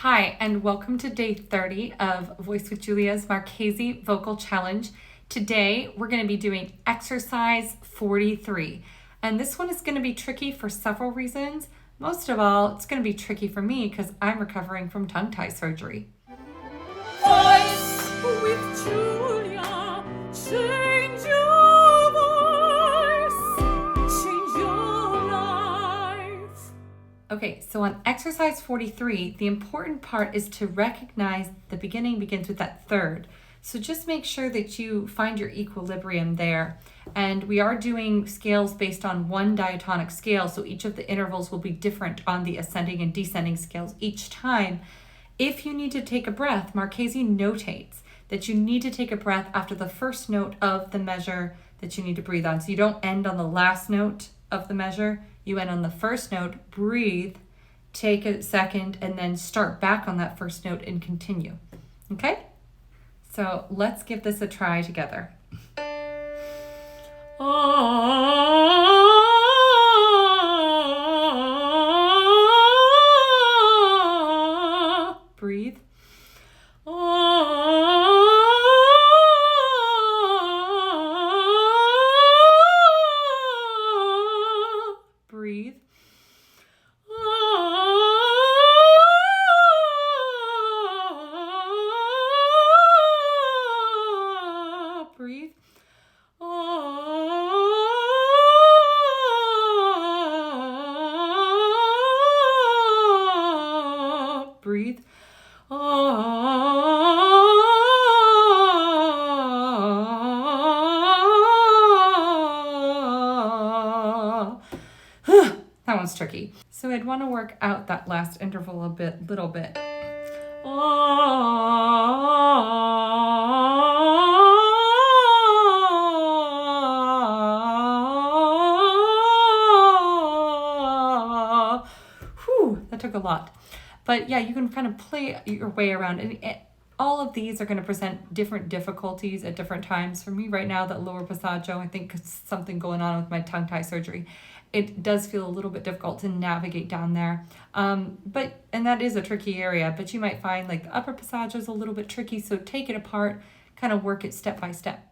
Hi, and welcome to day 30 of Voice with Julia's Marchesi Vocal Challenge. Today, we're going to be doing exercise 43. And this one is going to be tricky for several reasons. Most of all, it's going to be tricky for me because I'm recovering from tongue tie surgery. Voice with Julia, change your voice, change your life. Okay, so on exercise 43, the important part is to recognize the beginning begins with that third. So just make sure that you find your equilibrium there. And we are doing scales based on one diatonic scale, so each of the intervals will be different on the ascending and descending scales each time. If you need to take a breath, Marchesi notates that you need to take a breath after the first note of the measure that you need to breathe on. So you don't end on the last note of the measure. You end on the first note, breathe, take a second, and then start back on that first note and continue. Okay? So let's give this a try together. Breathe. Breathe. Breathe. Breathe. That one's tricky. So I'd want to work out that last interval a little bit. Whew, that took a lot. But yeah, you can kind of play your way around, and all of these are going to present different difficulties at different times. For me right now, that lower passaggio, I think it's something going on with my tongue tie surgery. It does feel a little bit difficult to navigate down there. And that is a tricky area, but you might find like the upper passaggio is a little bit tricky. So take it apart, kind of work it step by step.